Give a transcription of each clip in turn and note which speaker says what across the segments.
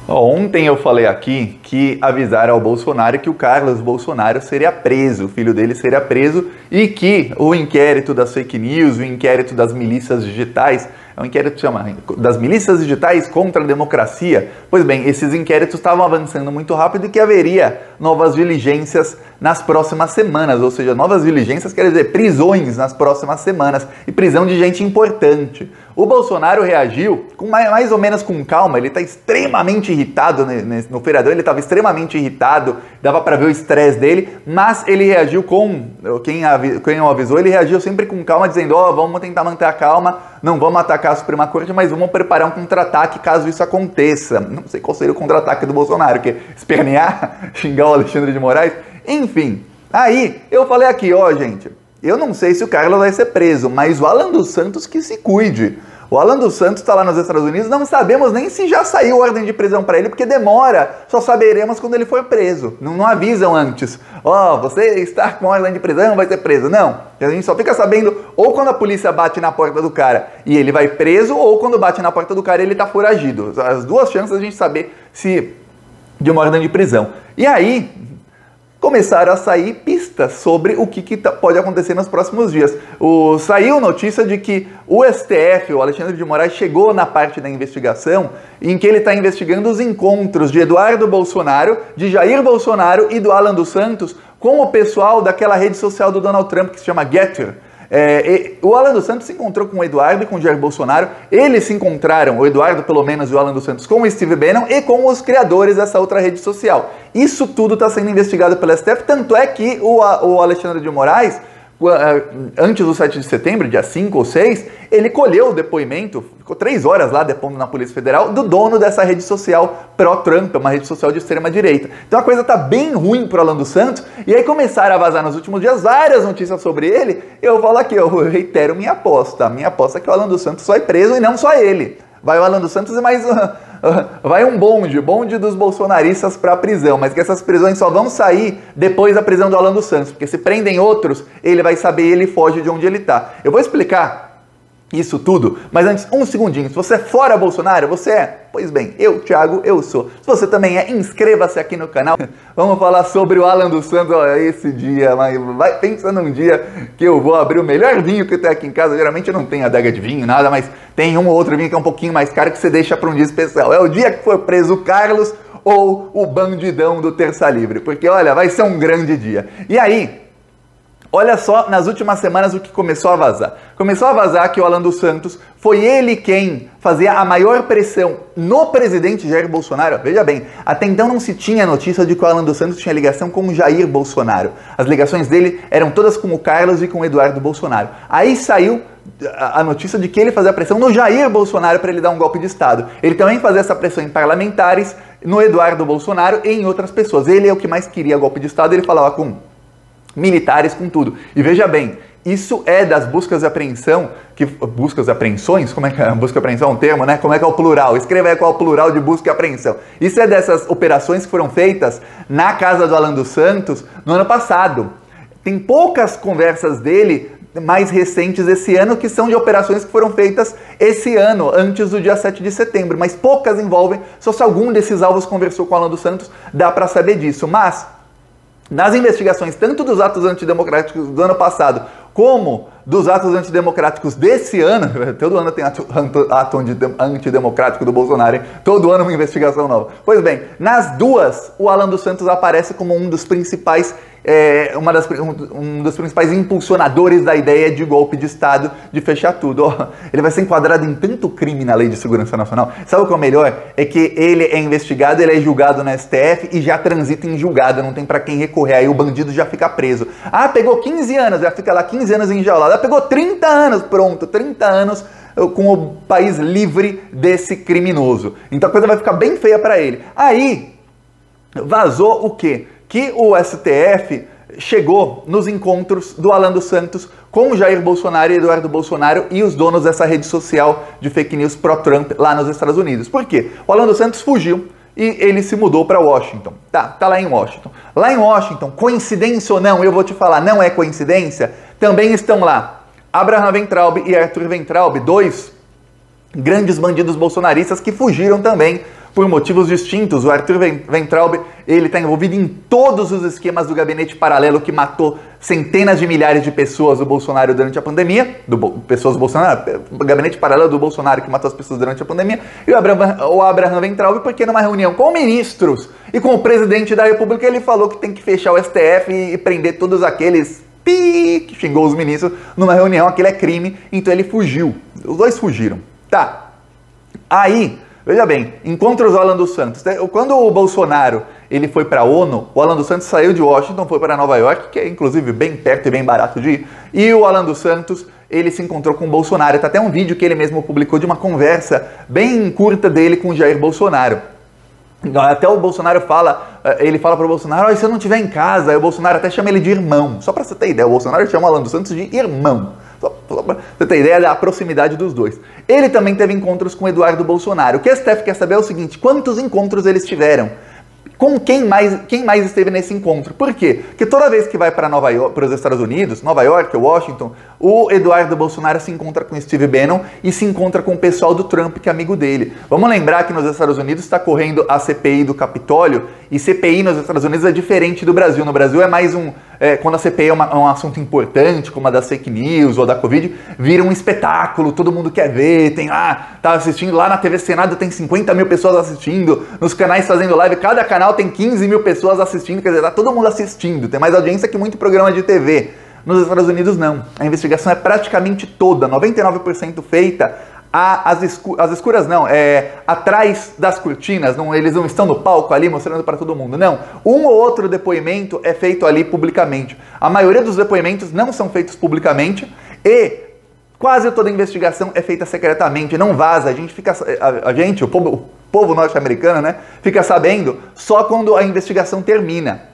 Speaker 1: Ontem eu falei aqui que avisaram ao Bolsonaro que o Carlos Bolsonaro seria preso, o filho dele seria preso, e que o inquérito das fake news, o inquérito das milícias digitais, é um inquérito que chama das milícias digitais contra a democracia. Pois bem, esses inquéritos estavam avançando muito rápido e que haveria novas diligências nas próximas semanas, ou seja, novas diligências quer dizer prisões nas próximas semanas e prisão de gente importante. O Bolsonaro reagiu com mais ou menos com calma, ele está extremamente irritado no feriadão, ele estava extremamente irritado, dava para ver o estresse dele, mas ele reagiu quem o avisou, ele reagiu sempre com calma, dizendo, vamos tentar manter a calma, não vamos atacar a Suprema Corte, mas vamos preparar um contra-ataque caso isso aconteça. Não sei qual seria o contra-ataque do Bolsonaro, que espernear, xingar o Alexandre de Moraes, enfim. Aí eu falei aqui, gente, eu não sei se o Carlos vai ser preso, mas o Alan dos Santos que se cuide. O Alan dos Santos está lá nos Estados Unidos, não sabemos nem se já saiu ordem de prisão para ele, porque demora, só saberemos quando ele for preso. Não avisam antes. Você está com ordem de prisão, vai ser preso. Não, a gente só fica sabendo ou quando a polícia bate na porta do cara e ele vai preso, ou quando bate na porta do cara e ele está foragido. As duas chances a gente saber se de uma ordem de prisão. E aí começaram a sair pistas sobre o que pode acontecer nos próximos dias. Saiu notícia de que o STF, o Alexandre de Moraes, chegou na parte da investigação em que ele está investigando os encontros de Eduardo Bolsonaro, de Jair Bolsonaro e do Alan dos Santos com o pessoal daquela rede social do Donald Trump que se chama Gettr. O Alan dos Santos se encontrou com o Eduardo e com o Jair Bolsonaro. Eles se encontraram, o Eduardo pelo menos e o Alan dos Santos, com o Steve Bannon e com os criadores dessa outra rede social. Isso tudo está sendo investigado pela STF, tanto é que o Alexandre de Moraes, antes do 7 de setembro, dia 5 ou 6, ele colheu o depoimento, ficou 3 horas lá depondo na Polícia Federal, do dono dessa rede social pró-Trump, uma rede social de extrema-direita. Então a coisa tá bem ruim pro Alan dos Santos, e aí começaram a vazar nos últimos dias várias notícias sobre ele. Eu falo aqui, eu reitero minha aposta. A minha aposta é que o Alan dos Santos só é preso e não só ele. Vai o Alan dos Santos e mais... vai um bonde dos bolsonaristas para a prisão, mas que essas prisões só vão sair depois da prisão do Alan dos Santos, porque se prendem outros, ele vai saber e ele foge de onde ele está. Eu vou explicar isso tudo, mas antes, um segundinho. Se você é fora Bolsonaro, você é? Pois bem, eu, Thiago, eu sou. Se você também é, inscreva-se aqui no canal. Vamos falar sobre o Alan dos Santos. Esse dia, vai pensando num dia que eu vou abrir o melhor vinho que eu tenho aqui em casa. Geralmente eu não tenho adega de vinho, nada, mas tem um ou outro vinho que é um pouquinho mais caro que você deixa para um dia especial. É o dia que for preso o Carlos ou o bandidão do Terça Livre, porque olha, vai ser um grande dia. E aí, olha só, nas últimas semanas o que começou a vazar. Começou a vazar que o Alan dos Santos foi ele quem fazia a maior pressão no presidente Jair Bolsonaro. Veja bem, até então não se tinha notícia de que o Alan dos Santos tinha ligação com o Jair Bolsonaro. As ligações dele eram todas com o Carlos e com o Eduardo Bolsonaro. Aí saiu a notícia de que ele fazia pressão no Jair Bolsonaro para ele dar um golpe de Estado. Ele também fazia essa pressão em parlamentares, no Eduardo Bolsonaro e em outras pessoas. Ele é o que mais queria golpe de Estado, ele falava com militares, com tudo. E veja bem, isso é das buscas e apreensão, buscas e apreensões? Como é que é? Busca e apreensão é um termo, né? Como é que é o plural? Escreva aí qual é o plural de busca e apreensão. Isso é dessas operações que foram feitas na casa do Alan dos Santos no ano passado. Tem poucas conversas dele mais recentes esse ano que são de operações que foram feitas esse ano, antes do dia 7 de setembro, mas poucas envolvem, só se algum desses alvos conversou com o Alan dos Santos, dá para saber disso. Mas nas investigações, tanto dos atos antidemocráticos do ano passado, como dos atos antidemocráticos desse ano, todo ano tem ato antidemocrático do Bolsonaro, hein? Todo ano uma investigação nova. Pois bem, nas duas, o Alan dos Santos aparece como um dos principais um dos principais impulsionadores da ideia de golpe de Estado, de fechar tudo. Ele vai ser enquadrado em tanto crime na Lei de Segurança Nacional. Sabe o que é o melhor? É que ele é investigado, ele é julgado na STF e já transita em julgado, não tem pra quem recorrer, aí o bandido já fica preso. Pegou 15 anos, já fica lá 15 anos enjaulado. Pegou 30 anos, pronto, 30 anos com o país livre desse criminoso. Então a coisa vai ficar bem feia pra ele. Aí, vazou o quê? Que o STF chegou nos encontros do Alan dos Santos com o Jair Bolsonaro e Eduardo Bolsonaro e os donos dessa rede social de fake news pró-Trump lá nos Estados Unidos. Por quê? O Alan dos Santos fugiu e ele se mudou para Washington. Tá lá em Washington. Lá em Washington, coincidência ou não, eu vou te falar, não é coincidência, também estão lá Abraham Weintraub e Arthur Weintraub, dois grandes bandidos bolsonaristas que fugiram também por motivos distintos. O Arthur Weintraub, ele está envolvido em todos os esquemas do gabinete paralelo que matou centenas de milhares de pessoas do Bolsonaro durante a pandemia, pessoas do Bolsonaro, o gabinete paralelo do Bolsonaro que matou as pessoas durante a pandemia, e o Abraham Weintraub, porque numa reunião com ministros e com o presidente da República, ele falou que tem que fechar o STF e prender todos aqueles que xingou os ministros numa reunião, aquilo é crime, então ele fugiu. Os dois fugiram. Tá. Aí, veja bem, encontros do Alan dos Santos. Quando o Bolsonaro ele foi para a ONU, o Alan dos Santos saiu de Washington, foi para Nova York, que é inclusive bem perto e bem barato de ir, e o Alan dos Santos ele se encontrou com o Bolsonaro. Tá até um vídeo que ele mesmo publicou de uma conversa bem curta dele com o Jair Bolsonaro. Até o Bolsonaro fala, ele fala para o Bolsonaro, se eu não estiver em casa, aí o Bolsonaro até chama ele de irmão. Só para você ter ideia, o Bolsonaro chama o Alan dos Santos de irmão. Só para você ter ideia da proximidade dos dois. Ele também teve encontros com o Eduardo Bolsonaro. O que a STF quer saber é o seguinte, quantos encontros eles tiveram? Com quem mais esteve nesse encontro? Por quê? Porque toda vez que vai para os Estados Unidos, Nova York, Washington, o Eduardo Bolsonaro se encontra com Steve Bannon e se encontra com o pessoal do Trump, que é amigo dele. Vamos lembrar que nos Estados Unidos está correndo a CPI do Capitólio, e CPI nos Estados Unidos é diferente do Brasil. No Brasil é mais quando a CPI é um assunto importante, como a da fake news ou da Covid, vira um espetáculo, todo mundo quer ver, tá assistindo, lá na TV Senado tem 50 mil pessoas assistindo, nos canais fazendo live, cada canal tem 15 mil pessoas assistindo, quer dizer, tá todo mundo assistindo, tem mais audiência que muito programa de TV. Nos Estados Unidos não, a investigação é praticamente toda, 99% feita às escuras não, atrás das cortinas, eles não estão no palco ali mostrando para todo mundo, não. Um ou outro depoimento é feito ali publicamente. A maioria dos depoimentos não são feitos publicamente e quase toda investigação é feita secretamente, não vaza, o povo norte-americano, né, fica sabendo só quando a investigação termina.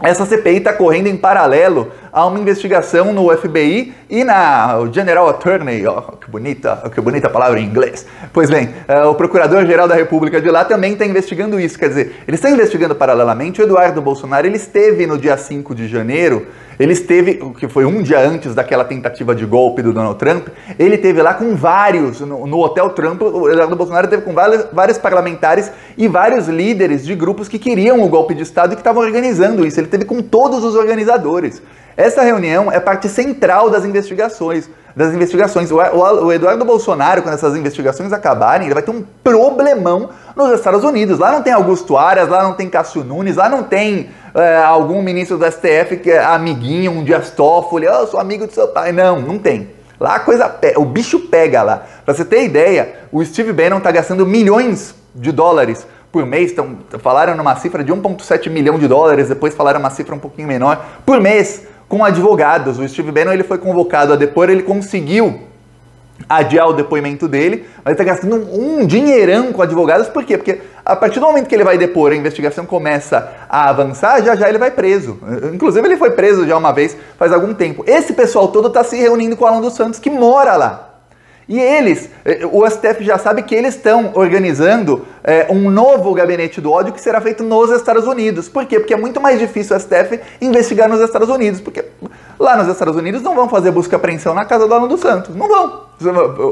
Speaker 1: Essa CPI está correndo em paralelo a uma investigação no FBI e na General Attorney, que bonita palavra em inglês. Pois bem, o Procurador-Geral da República de lá também está investigando isso, quer dizer, eles estão investigando paralelamente. O Eduardo Bolsonaro, ele esteve no dia 5 de janeiro, ele esteve, que foi um dia antes daquela tentativa de golpe do Donald Trump, ele esteve lá com vários, no Hotel Trump, o Eduardo Bolsonaro esteve com vários parlamentares e vários líderes de grupos que queriam o golpe de Estado e que estavam organizando isso, ele esteve com todos os organizadores. Essa reunião é parte central das investigações. O Eduardo Bolsonaro, quando essas investigações acabarem, ele vai ter um problemão nos Estados Unidos. Lá não tem Augusto Aras, lá não tem Cássio Nunes, lá não tem algum ministro do STF que é amiguinho, um Dias Toffoli, eu sou amigo do seu pai. Não tem. Lá o bicho pega lá. Pra você ter ideia, o Steve Bannon tá gastando milhões de dólares por mês, falaram numa cifra de 1,7 milhão de dólares, depois falaram uma cifra um pouquinho menor, por mês, com advogados. O Steve Bannon ele foi convocado a depor, ele conseguiu adiar o depoimento dele, mas ele está gastando um dinheirão com advogados. Por quê? Porque a partir do momento que ele vai depor, a investigação começa a avançar, já ele vai preso. Inclusive ele foi preso já uma vez, faz algum tempo. Esse pessoal todo está se reunindo com o Alan dos Santos, que mora lá. E o STF já sabe que eles estão organizando um novo gabinete do ódio que será feito nos Estados Unidos. Por quê? Porque é muito mais difícil o STF investigar nos Estados Unidos. Porque lá nos Estados Unidos não vão fazer busca e apreensão na casa do Alan dos Santos. Não vão.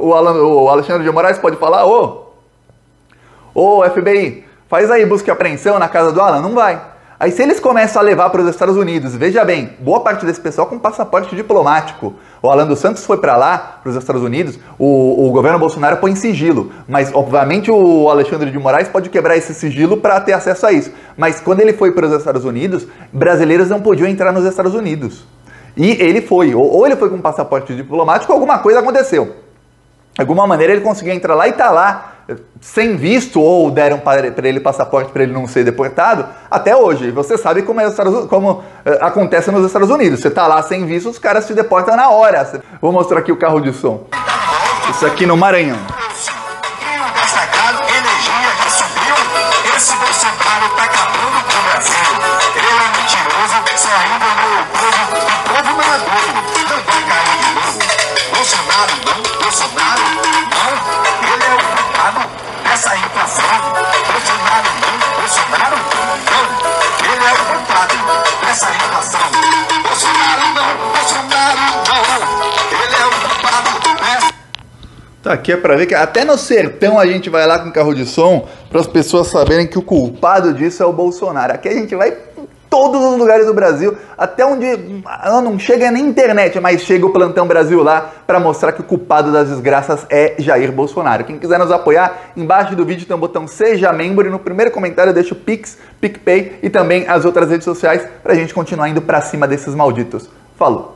Speaker 1: O Alexandre de Moraes pode falar, ô FBI, faz aí busca e apreensão na casa do Alan? Não vai. Aí se eles começam a levar para os Estados Unidos, veja bem, boa parte desse pessoal com passaporte diplomático. O Alan dos Santos foi para lá, para os Estados Unidos, o governo Bolsonaro põe sigilo, mas obviamente o Alexandre de Moraes pode quebrar esse sigilo para ter acesso a isso. Mas quando ele foi para os Estados Unidos, brasileiros não podiam entrar nos Estados Unidos. E ele foi, ou ele foi com passaporte diplomático, ou alguma coisa aconteceu. De alguma maneira ele conseguiu entrar lá e está lá, sem visto, ou deram para ele passaporte para ele não ser deportado, até hoje. Você sabe como acontece nos Estados Unidos. Você está lá sem visto, os caras te deportam na hora. Vou mostrar aqui o carro de som. Isso aqui no Maranhão.
Speaker 2: Esse Bolsonaro tá acabando com o Brasil. Ele é mentiroso, só engana o povo. O povo não é bobo, não vai cair de novo. Bolsonaro não, ele é o culpado dessa inflação. Bolsonaro não, ele é o culpado dessa inflação. Bolsonaro não, ele é o culpado dessa...
Speaker 1: Tá, aqui é pra ver que até no sertão a gente vai lá com carro de som para as pessoas saberem que o culpado disso é o Bolsonaro. Aqui a gente vai em todos os lugares do Brasil, até onde não chega nem internet, mas chega o Plantão Brasil lá para mostrar que o culpado das desgraças é Jair Bolsonaro. Quem quiser nos apoiar, embaixo do vídeo tem um botão Seja Membro e no primeiro comentário deixa o Pix, PicPay e também as outras redes sociais pra gente continuar indo pra cima desses malditos. Falou!